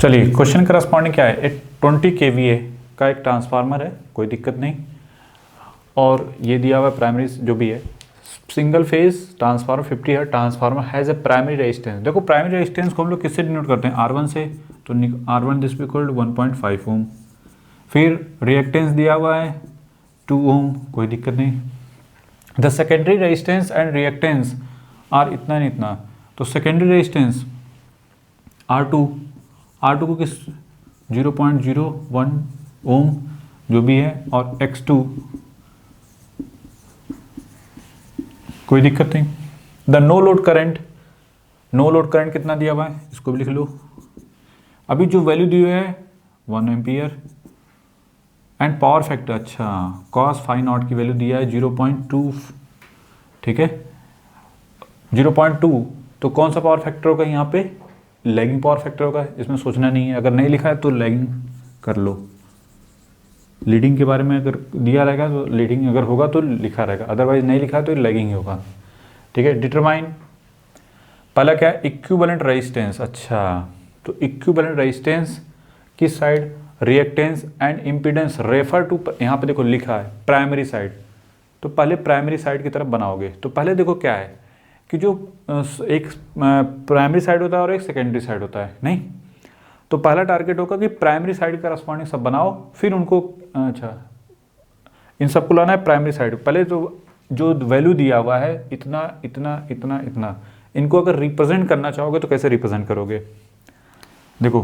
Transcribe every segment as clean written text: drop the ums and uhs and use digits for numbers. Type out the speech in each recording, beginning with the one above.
चलिए question corresponding क्या है, एक 20 kVA का एक ट्रांसफार्मर है, कोई दिक्कत नहीं। और ये दिया हुआ प्राइमरी जो भी है, सिंगल फेज ट्रांसफार्मर 50 है, transformer has a primary resistance. देखो प्राइमरी रेजिस्टेंस को हम लोग किससे डिनोट करते हैं, R1 से, तो R1 दिस इक्वल टू 1.5 ओम। फिर रिएक्टेंस दिया हुआ है 2 ओम, कोई दिक्कत नहीं। The secondary resistance and reactance are इतना नहीं इतना, तो सेकेंडरी रेजिस्टेंस R2 को किस 0.01 ओम जो भी है, और X2 कोई दिक्कत नहीं। द नो लोड करंट कितना दिया हुआ है, इसको भी लिख लो। अभी जो वैल्यू दी हुई है 1 एम्पियर एंड पावर फैक्टर, अच्छा cos फाई नॉट की वैल्यू दिया है 0.2, ठीक है 0.2, तो कौन सा पावर फैक्टर होगा यहाँ पे, लैगिंग पावर फैक्टर होगा, इसमें सोचना नहीं है। अगर नहीं लिखा है तो लैगिंग कर लो, लीडिंग के बारे में अगर दिया रहेगा तो लीडिंग अगर होगा तो लिखा रहेगा, अदरवाइज नहीं लिखा है तो लैगिंग ही होगा, ठीक है। डिटरमाइन पहला क्या है, इक्विवेलेंट रेजिस्टेंस, अच्छा तो इक्विवेलेंट रेजिस्टेंस किस side, reactance and impedance refer to, यहाँ पे देखो लिखा है प्राइमरी साइड, तो पहले प्राइमरी साइड की तरफ बनाओगे। तो पहले देखो क्या है कि जो एक प्राइमरी साइड होता है और एक सेकेंडरी साइड होता है, नहीं तो पहला टारगेट होगा कि प्राइमरी साइड का करस्पॉन्डिंग सब बनाओ, फिर उनको अच्छा इन सबको लाना है प्राइमरी साइड। पहले तो जो वैल्यू दिया हुआ है इतना इतना इतना इतना, इनको अगर रिप्रेजेंट करना चाहोगे तो कैसे रिप्रेजेंट करोगे, देखो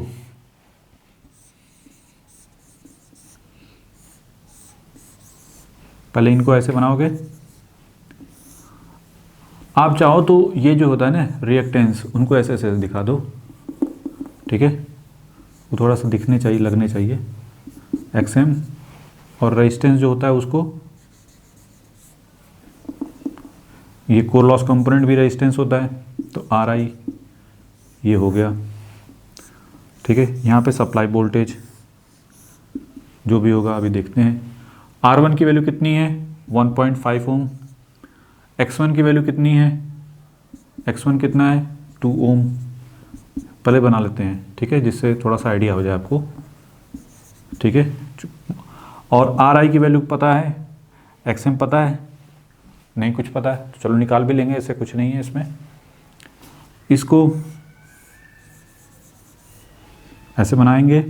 पहले इनको ऐसे बनाओगे। आप चाहो तो ये जो होता है ना रिएक्टेंस, उनको ऐसे ऐसे दिखा दो, ठीक है, वो थोड़ा सा दिखने चाहिए, लगने चाहिए XM, और रेजिस्टेंस जो होता है उसको, ये कोर लॉस कंपोनेंट भी रेजिस्टेंस होता है तो RI ये हो गया, ठीक है। यहाँ पे सप्लाई वोल्टेज जो भी होगा अभी देखते हैं। R1 की वैल्यू कितनी है 1.5 ओम, X1 की वैल्यू कितनी है, X1 कितना है 2 ओम, पहले बना लेते हैं, ठीक है, जिससे थोड़ा सा आइडिया हो जाए आपको, ठीक है। और RI की वैल्यू पता है, XM पता है, नहीं कुछ पता है तो चलो निकाल भी लेंगे, ऐसे कुछ नहीं है इसमें। इसको ऐसे बनाएंगे,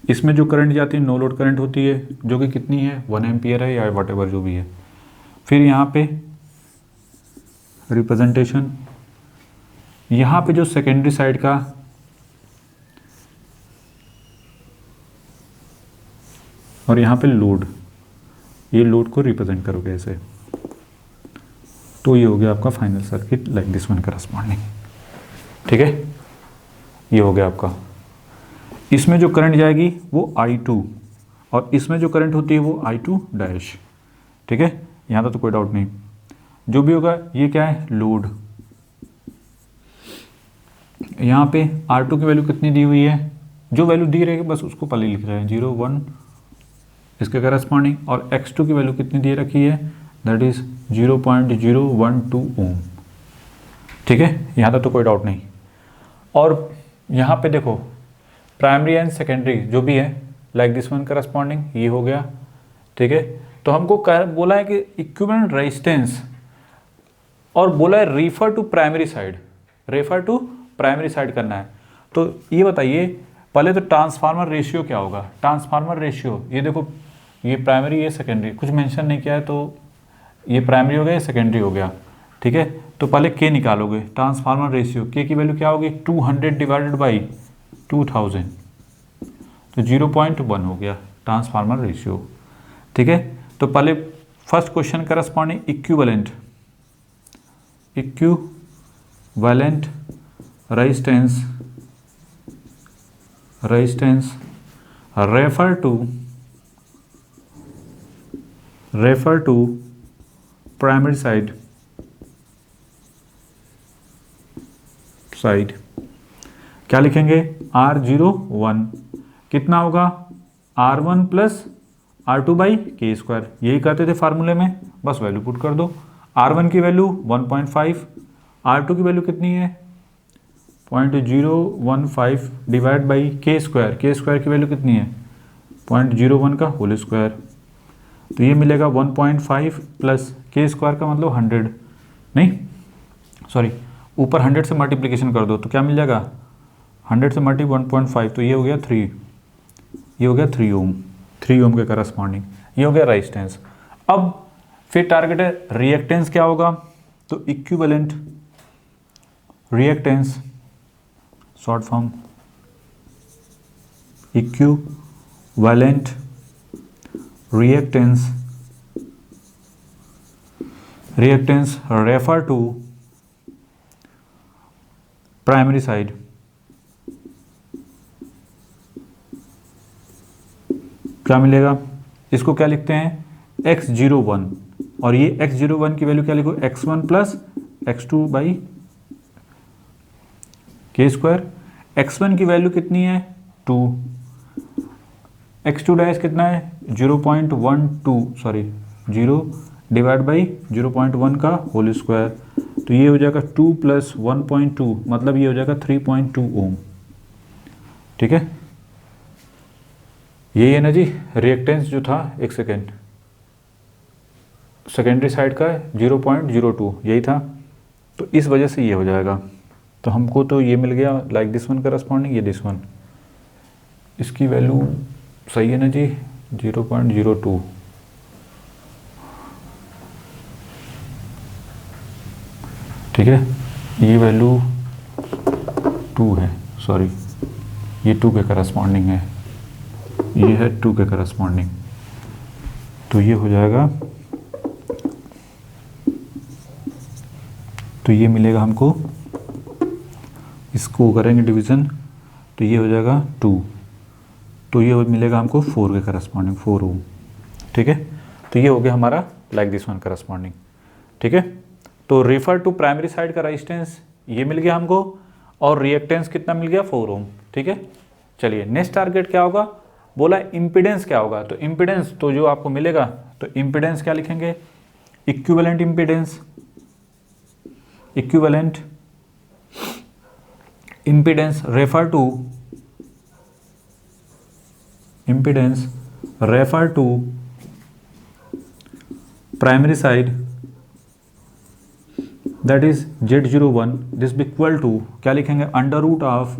इसमें जो करंट जाती है नो लोड करंट होती है, जो कि कितनी है 1 एम्पियर है या वट एवर जो भी है। फिर यहाँ पे रिप्रेजेंटेशन, यहाँ पे जो सेकेंडरी साइड का और यहाँ पे लोड, ये लोड को रिप्रेजेंट करोगे ऐसे, तो ये हो गया आपका final circuit like this one corresponding, ठीक है, ये हो गया आपका। इसमें जो करंट जाएगी वो I2 और इसमें जो करंट होती है वो I2 डैश, ठीक है, यहाँ तक तो कोई डाउट नहीं। जो भी होगा ये क्या है लोड, यहाँ पे R2 की वैल्यू कितनी दी हुई है, जो वैल्यू दी रहेगी बस उसको पहले लिख रहे हैं 0.1 इसके करस्पॉन्डिंग, और X2 की वैल्यू कितनी दे रखी है दैट इज 0.012 ओम, ठीक है, यहाँ तक तो कोई डाउट नहीं। और यहाँ पे देखो प्राइमरी एंड सेकेंडरी जो भी है लाइक दिस वन करस्पॉन्डिंग, ये हो गया, ठीक है। तो हमको बोला है कि इक्विवेलेंट रेजिस्टेंस, और बोला है रेफर टू प्राइमरी साइड करना है। तो ये बताइए पहले तो ट्रांसफार्मर रेशियो क्या होगा, ट्रांसफार्मर रेशियो ये देखो, ये प्राइमरी ये सेकेंडरी, कुछ मेंशन नहीं किया है तो ये प्राइमरी हो गया ये सेकेंडरी हो गया, ठीक है। तो पहले K निकालोगे, ट्रांसफार्मर रेशियो K की वैल्यू क्या होगी 200 डिवाइडेड बाई 2000, तो 0.1 हो गया ट्रांसफार्मर रेशियो, ठीक है। तो पहले first question corresponding equivalent resistance refer to primary side क्या लिखेंगे R01 कितना होगा R1 प्लस R2 बाई के स्क्वायर, यही करते थे फार्मूले में, बस वैल्यू पुट कर दो। R1 की वैल्यू 1.5, R2 की वैल्यू कितनी है 0.015 डिवाइड बाई के स्क्वायर की वैल्यू कितनी है 0.01 का होल स्क्वायर, तो ये मिलेगा 1.5 प्लस के स्क्वायर का मतलब 100, नहीं सॉरी ऊपर 100 से मल्टीप्लिकेशन कर दो तो क्या मिल जाएगा 100 से मल्टी 1.5, तो ये हो गया 3, ये हो गया 3 ओम, 3 ओम के करस्पॉन्डिंग, ये हो गया रेजिस्टेंस। अब फिर टारगेट है रिएक्टेंस क्या होगा, तो equivalent reactance, short form equivalent reactance, reactance refer to primary side, क्या मिलेगा, इसको क्या लिखते हैं x01, और ये x01 की वैल्यू क्या लिखो x1 प्लस x2 बाई के स्क्वायर। x1 की वैल्यू कितनी है 2, x2 डैश कितना है 0.12 सॉरी 0 डिवाइड बाई 0.1 का होल स्क्वायर, तो ये हो जाएगा 2 प्लस 1.2 मतलब ये हो जाएगा 3.2 ओम। ठीक है, यही है ना जी रिएक्टेंस जो था, एक सेकेंड, सेकेंडरी साइड का 0.02 यही था, तो इस वजह से ये हो जाएगा। तो हमको तो ये मिल गया लाइक दिस वन करस्पॉन्डिंग, ये दिस वन, इसकी वैल्यू सही है ना जी 0.02, ठीक है, ये वैल्यू 2 है, सॉरी ये 2 के करस्पॉन्डिंग है, ये है 2 के करस्पॉन्डिंग, तो ये हो जाएगा, तो ये मिलेगा हमको, इसको करेंगे डिवीज़न तो ये हो जाएगा 2, तो ये मिलेगा हमको 4 के करस्पॉन्डिंग 4 ओम। ठीक है, तो ये हो गया हमारा लाइक दिस वन करस्पॉन्डिंग। ठीक है, तो रेफर टू प्राइमरी साइड का रेजिस्टेंस ये मिल गया हमको, और रिएक्टेंस कितना मिल गया 4 ओम। ठीक है, चलिए नेक्स्ट टारगेट क्या होगा, बोला इम्पीडेंस क्या होगा, तो इम्पीडेंस तो जो आपको मिलेगा, तो इम्पीडेंस क्या लिखेंगे equivalent impedance, equivalent impedance refer to, impedance refer to primary side that is Z01, this equal to क्या लिखेंगे अंडर रूट ऑफ,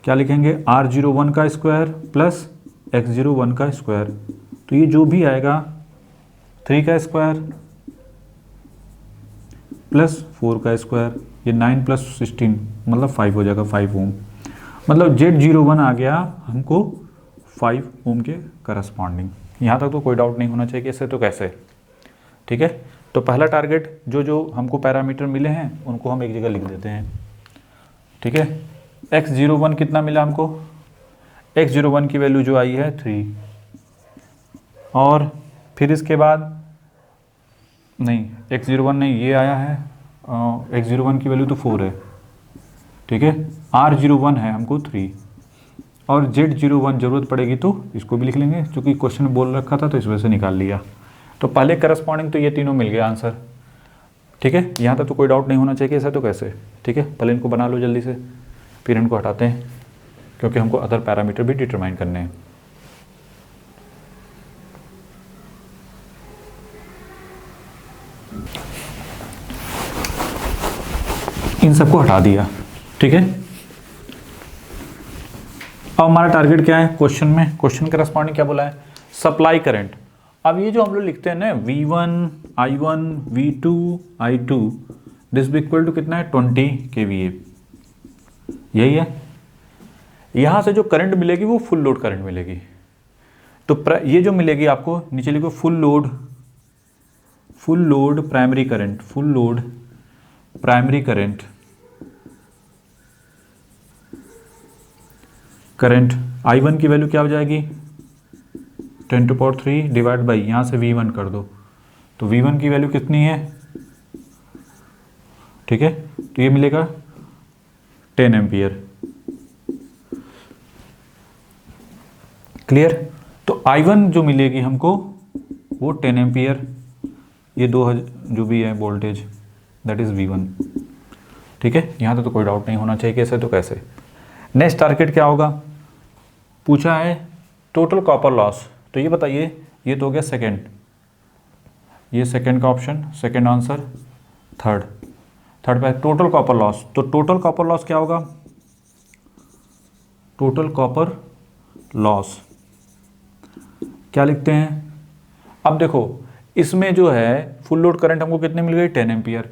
क्या लिखेंगे R01 का स्क्वायर प्लस X01 का स्क्वायर, तो ये जो भी आएगा 3 का स्क्वायर प्लस 4 का स्क्वायर, ये 9 प्लस 16 मतलब 5 हो जाएगा 5 ओम, मतलब Z01 आ गया हमको 5 ओम के करस्पॉन्डिंग। यहाँ तक तो कोई डाउट नहीं होना चाहिए कि इससे तो कैसे। ठीक है, तो पहला टारगेट जो जो हमको पैरामीटर मिले हैं उनको हम एक जगह लिख देते हैं। ठीक है, X01 कितना मिला हमको, X01 की वैल्यू जो आई है 3, और फिर इसके बाद नहीं X01 नहीं, ये आया है X01 की वैल्यू तो 4 है। ठीक है, R01 है हमको 3, और Z01 ज़रूरत पड़ेगी तो इसको भी लिख लेंगे, क्योंकि क्वेश्चन में बोल रखा था तो इस वजह से निकाल लिया। तो पहले करस्पॉन्डिंग तो ये तीनों मिल गया आंसर। ठीक है, यहाँ तक तो कोई डाउट नहीं होना चाहिए कि ऐसा तो कैसे। ठीक है, पहले इनको बना लो जल्दी से, फिर इनको हटाते हैं, क्योंकि हमको अदर पैरामीटर भी डिटरमाइन करने हैं। इन सबको हटा दिया। ठीक है, अब हमारा टारगेट क्या है क्वेश्चन में, क्वेश्चन के करस्पॉन्डिंग क्या बोला है सप्लाई करंट। अब ये जो हम लोग लिखते हैं ना V1 I1 V2 I2 this equal to कितना है 20 kVA, यही है। यहाँ से जो करंट मिलेगी वो फुल लोड करंट मिलेगी, तो ये जो मिलेगी आपको नीचे लिखो full load primary current, full load primary current, current I1 की वैल्यू क्या हो जाएगी 10⁻³ डिवाइड बाई यहाँ से V1 कर दो, तो V1 की वैल्यू कितनी है। ठीक है, तो ये मिलेगा 10 एम्पियर। क्लियर, तो I1 जो मिलेगी हमको वो 10 एम्पियर, ये 2000 जो भी है वोल्टेज दैट इज V1, ठीक है, यहाँ तो कोई डाउट नहीं होना चाहिए कैसे तो कैसे। नेक्स्ट टारगेट क्या होगा, पूछा है टोटल कॉपर लॉस, तो ये बताइए, ये तो हो गया सेकेंड, ये सेकेंड का ऑप्शन, सेकेंड आंसर। थर्ड पे टोटल कॉपर लॉस, तो टोटल कॉपर लॉस क्या होगा, टोटल कॉपर लॉस क्या लिखते हैं। अब देखो इसमें जो है फुल लोड करंट हमको कितने मिल गई, 10 एम्पियर।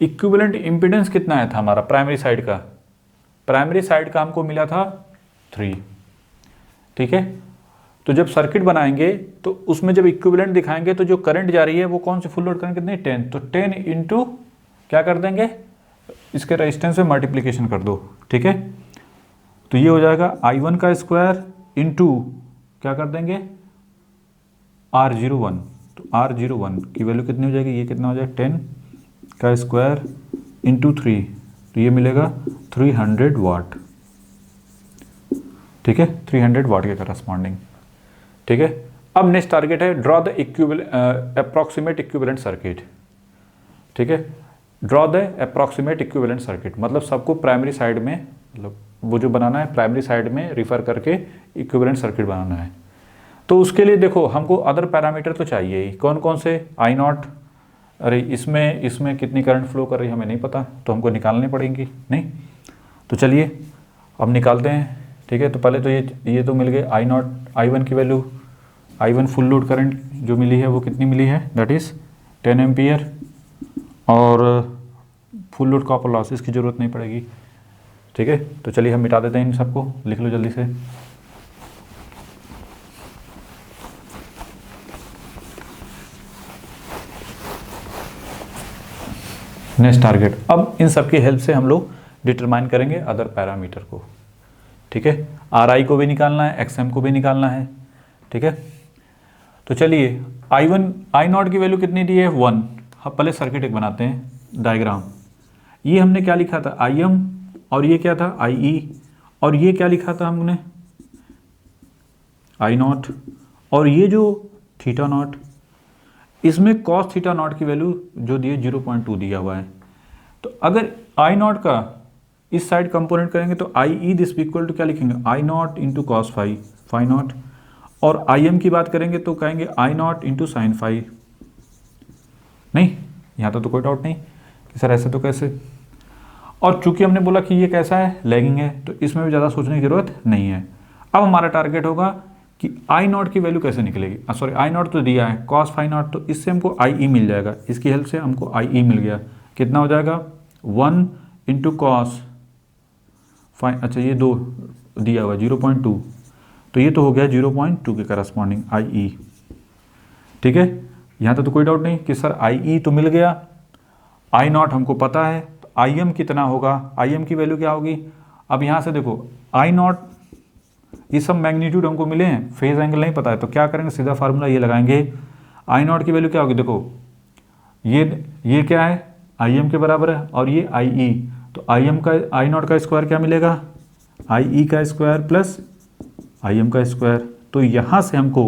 इक्विवेलेंट इम्पीडेंस कितना आया था हमारा प्राइमरी साइड का, प्राइमरी साइड का हमको मिला था 3, ठीक है। तो जब सर्किट बनाएंगे तो उसमें जब इक्विवेलेंट दिखाएंगे तो जो करंट जा रही है वो कौन सी फुल लोड करंट कितनी, 10, तो 10 इंटू क्या कर देंगे, इसके रेजिस्टेंस से मल्टीप्लीकेशन कर दो, ठीक है। तो ये हो जाएगा I1 का स्क्वायर इंटू क्या कर देंगे R01, तो R01 की वैल्यू कितनी हो जाएगी, ये कितना हो जाएगा 10 का स्क्वायर इंटू 3, तो ये मिलेगा 300 वाट, ठीक है, 300 वाट के करस्पॉन्डिंग, ठीक है। अब नेक्स्ट टारगेट है draw the approximate equivalent circuit, ठीक है। Draw the approximate equivalent circuit मतलब सबको प्राइमरी साइड में, मतलब वो जो बनाना है प्राइमरी साइड में रिफर करके इक्विवेलेंट सर्किट बनाना है। तो उसके लिए देखो हमको अदर पैरामीटर तो चाहिए ही, कौन कौन से, I0, अरे इसमें कितनी करंट फ्लो कर रही है हमें नहीं पता, तो हमको निकालनी पड़ेंगी नहीं, तो चलिए अब निकालते हैं, ठीक है। तो पहले तो ये तो मिल गए I0, I1 की value, I1 full load current जो मिली है वो कितनी मिली है, दैट इज़ 10 एम्पियर, और फुल लोड कॉपर लॉस इसकी ज़रूरत नहीं पड़ेगी, ठीक है। तो चलिए हम मिटा देते हैं इन सबको, लिख लो जल्दी से। नेक्स्ट टारगेट, अब इन सब की हेल्प से हम लोग डिटरमाइन करेंगे अदर पैरामीटर को, ठीक है। RI को भी निकालना है, XM को भी निकालना है, ठीक है। तो चलिए I0 की वैल्यू कितनी दी है 1, हम पहले सर्किट एक बनाते हैं डायग्राम। ये हमने क्या लिखा था IM, और ये क्या था IE, और ये क्या लिखा था हमने I0, और ये जो थीटा नॉट, इसमें कॉस थीटा नॉट की वैल्यू जो दी है 0.2 दिया हुआ है। तो अगर I0 का इस साइड कंपोनेंट करेंगे तो IE दिस इक्वल टू क्या लिखेंगे, I0 into cos phi naught, और IM की बात करेंगे तो कहेंगे I0 इंटू साइन फाई। नहीं, यहाँ तो कोई डाउट नहीं कि सर ऐसे तो कैसे, और चूंकि हमने बोला कि ये कैसा है, लैगिंग है, तो इसमें भी ज़्यादा सोचने की ज़रूरत नहीं है। अब हमारा टारगेट होगा कि I0 की वैल्यू कैसे निकलेगी, सॉरी I0 तो दिया है कॉस फाई नॉट, तो इससे हमको IE मिल जाएगा, इसकी हेल्प से हमको IE मिल गया, कितना हो जाएगा 1 इंटू कॉस फाई, अच्छा ये 2 दिया हुआ 0.2, तो ये तो हो गया 0.2 के करस्पॉन्डिंग IE, ठीक है। यहाँ तो कोई डाउट नहीं कि सर IE तो मिल गया, I0 हमको पता है, तो IM कितना होगा, IM की वैल्यू क्या होगी। अब यहाँ से देखो I0 ये सब मैग्नीट्यूड हमको मिले हैं, फेज एंगल नहीं पता है, तो क्या करेंगे, सीधा फार्मूला ये लगाएंगे, I0 की वैल्यू क्या होगी, देखो ये क्या है IM के बराबर है, और ये IE, तो I0 का स्क्वायर क्या मिलेगा, IE का स्क्वायर प्लस IM का स्क्वायर। तो यहाँ से हमको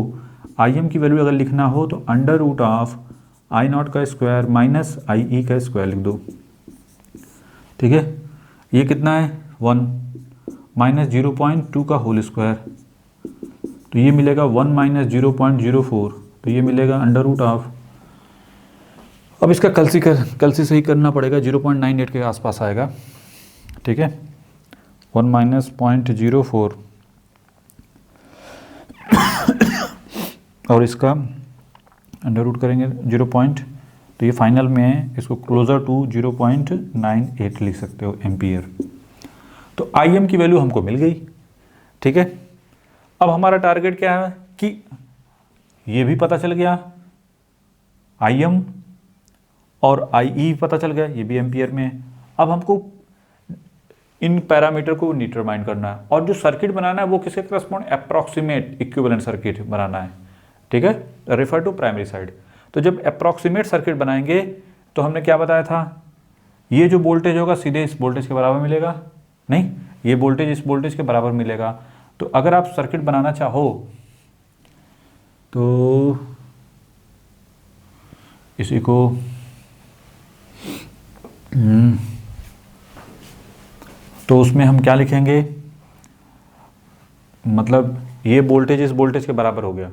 IM की वैल्यू अगर लिखना हो तो अंडर रूट ऑफ I0 का स्क्वायर माइनस IE का स्क्वायर लिख दो, ठीक है। ये कितना है 1 माइनस 0.2 का होल स्क्वायर, तो ये मिलेगा 1 माइनस 0.04, तो ये मिलेगा अंडर रूट ऑफ, अब इसका कल से सही करना पड़ेगा, 0.98 के आसपास आएगा, ठीक है। 1 माइनस 0.04 और इसका अंडर रूट करेंगे 0. तो ये फाइनल में है, इसको क्लोजर टू 0.98 लिख सकते हो एम्पियर। तो IM की वैल्यू हमको मिल गई, ठीक है। अब हमारा टारगेट क्या है कि ये भी पता चल गया IM, और IE पता चल गया, ये भी एम्पियर में है। अब हमको इन पैरामीटर को डिटरमाइन करना है, और जो सर्किट बनाना है वो किसके करस्पॉन्ड, अप्रॉक्सीमेट इक्विवेलेंट सर्किट बनाना है, ठीक है, रेफर टू प्राइमरी साइड। तो जब अप्रॉक्सीमेट सर्किट बनाएंगे तो हमने क्या बताया था, ये जो वोल्टेज होगा सीधे इस वोल्टेज के बराबर मिलेगा, नहीं ये वोल्टेज इस वोल्टेज के बराबर मिलेगा। तो अगर आप सर्किट बनाना चाहो तो इसी को तो उसमें हम क्या लिखेंगे, मतलब ये वोल्टेज इस वोल्टेज के बराबर हो गया,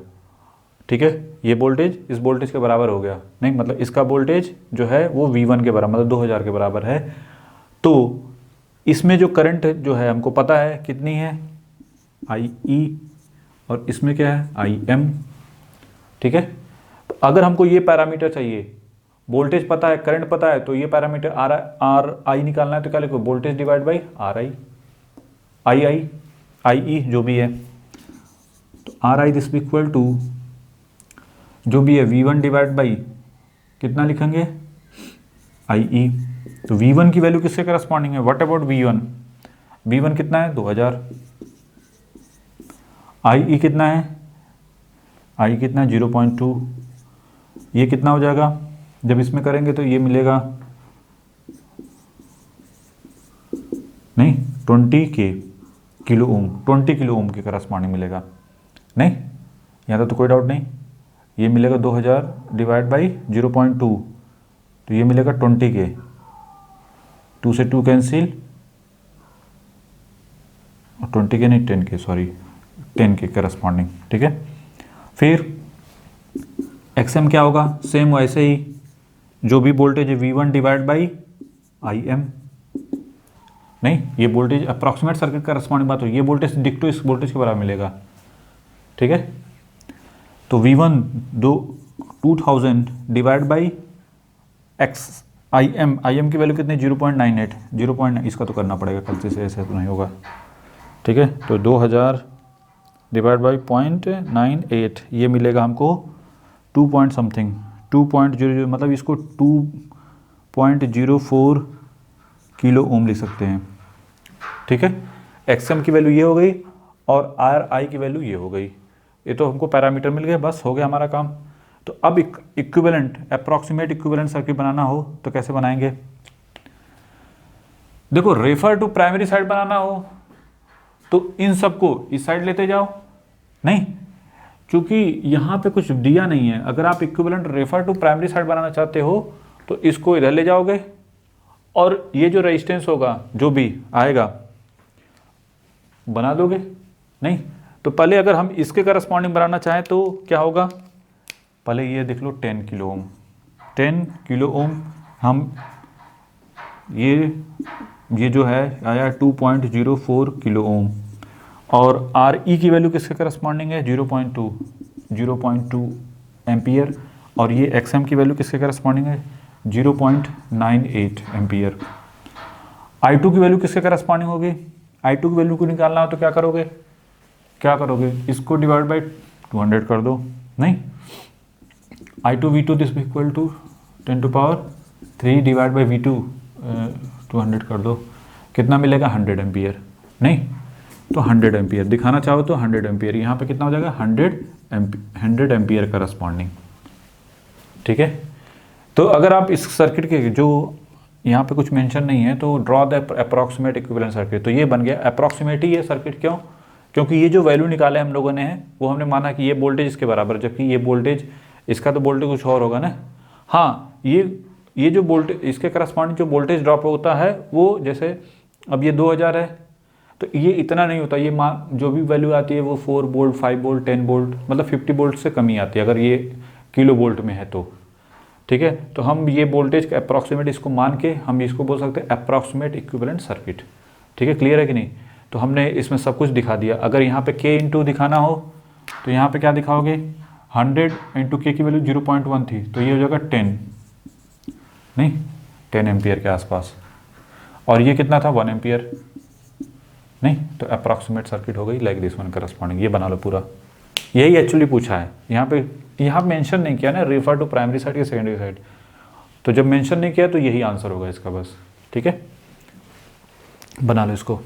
ठीक है, ये वोल्टेज इस वोल्टेज के बराबर हो गया, नहीं मतलब इसका वोल्टेज जो है वो V1 के बराबर, मतलब 2000 के बराबर है। तो इसमें जो करंट जो है हमको पता है कितनी है, IE, और इसमें क्या है IM, ठीक है। तो अगर हमको ये पैरामीटर चाहिए, वोल्टेज पता है, करंट पता है, तो ये पैरामीटर RI निकालना है, तो क्या लिखो, voltage divide by RI, IE जो भी है, तो RI दिस इक्वल टू जो भी है V1 डिवाइड बाई कितना लिखेंगे, IE। तो V1 की वैल्यू किससे करस्पॉन्डिंग है, व्हाट अबाउट V1, V1 कितना है 2000, IE कितना है, I कितना है 0.2, ये कितना हो जाएगा, जब इसमें करेंगे तो ये मिलेगा, नहीं 20 किलो ओम, 20 किलो ओम के करस्पॉन्डिंग मिलेगा, नहीं यहाँ तो कोई डाउट नहीं, ये मिलेगा 2000 डिवाइड बाई 0.2, तो ये मिलेगा 20 के, 2 से 2 कैंसिल, और 20 के नहीं 10 के, सॉरी 10 के करस्पॉन्डिंग, ठीक है। फिर XM क्या होगा, सेम वैसे ही जो भी वोल्टेज है V1 डिवाइड बाई IM, नहीं ये वोल्टेज अप्रॉक्सीमेट सर्किट का करस्पॉन्डिंग बात हो, ये वोल्टेज डिक्टो इस वोल्टेज के बराबर मिलेगा, ठीक है। तो V1 2000 डिवाइड बाई IM की वैल्यू कितनी, 0.98, 0.9, इसका तो करना पड़ेगा, गलती से ऐसे तो नहीं होगा, ठीक है। तो 2000 डिवाइड बाई 0.98, ये मिलेगा हमको 2 पॉइंट समथिंग, 2.00, मतलब इसको 2.04 किलो ओम लिख सकते हैं, ठीक है। XM की वैल्यू ये हो गई और RI की वैल्यू ये हो गई, ये तो हमको पैरामीटर मिल गए, बस हो गया हमारा काम। तो अब इक्विवेलेंट अप्रॉक्सीमेट इक्विवेलेंट सर्किट बनाना हो तो कैसे बनाएंगे, देखो रेफर टू प्राइमरी साइड बनाना हो तो इन सबको इस साइड लेते जाओ, नहीं क्योंकि यहाँ पे कुछ दिया नहीं है, अगर आप equivalent refer to primary side बनाना चाहते हो तो इसको इधर ले जाओगे, और ये जो रेजिस्टेंस होगा जो भी आएगा बना दोगे, नहीं तो पहले अगर हम इसके करस्पॉन्डिंग बनाना चाहें तो क्या होगा, पहले ये देख लो 10 किलो ओम, 10 किलो ओम, हम ये जो है आया 2.04 किलो ओम, और RE की वैल्यू किसके करस्पॉन्डिंग है 0.2 एम्पियर, और ये XM की वैल्यू किसके करस्पॉन्डिंग है 0.98 एम्पियर। I2 की वैल्यू किसके करस्पॉन्डिंग होगी, I2 की वैल्यू को निकालना हो तो क्या करोगे, इसको डिवाइड बाई 200 कर दो, नहीं I2 V2 this equal to 10 to power 3 divide by V2 200 कर दो, कितना मिलेगा 100 एम्पियर, नहीं तो 100 एम्पियर दिखाना चाहो तो 100 एम्पियर, यहाँ पे कितना हो जाएगा 100 एम्पियर करस्पॉन्डिंग, ठीक है। तो अगर आप इस सर्किट के जो यहाँ पे कुछ मेंशन नहीं है तो draw the approximate equivalent circuit, तो ये बन गया अप्रॉक्सीमेट ही ये सर्किट, क्यों, क्योंकि ये जो वैल्यू निकाले हम लोगों ने है वो हमने माना कि ये वोल्टेज इसके बराबर, जबकि ये वोल्टेज इसका तो वोल्टेज कुछ और होगा ना, हाँ ये जो वोल्टेज इसके करस्पॉन्डिंग जो वोल्टेज ड्रॉप होता है वो जैसे अब ये 2000 है तो ये इतना नहीं होता, ये जो भी वैल्यू आती है वो 4 वोल्ट 5 वोल्ट 10 वोल्ट मतलब 50 वोल्ट से कम ही आती है अगर ये किलो वोल्ट में है तो, ठीक है। तो हम ये वोल्टेज का अप्रॉक्सीमेट इसको मान के हम इसको बोल सकते हैं अप्रॉक्सीमेट इक्विवेलेंट सर्किट, ठीक है, क्लियर है कि नहीं। तो हमने इसमें सब कुछ दिखा दिया, अगर यहाँ पे K इंटू दिखाना हो तो यहाँ पे क्या दिखाओगे 100 इंटू K की वैल्यू 0.1 थी तो ये हो जाएगा 10 एम्पियर के आसपास, और ये कितना था 1 एम्पियर, नहीं तो अप्रॉक्सीमेट सर्किट हो गई लाइक दिस वन करस्पॉन्डिंग, ये बना लो पूरा, यही एक्चुअली पूछा है यहाँ मेंशन नहीं किया ना रेफर टू प्राइमरी साइड या सेकेंडरी साइड, तो जब मेंशन नहीं किया तो यही आंसर होगा इसका बस, ठीक है, बना लो इसको।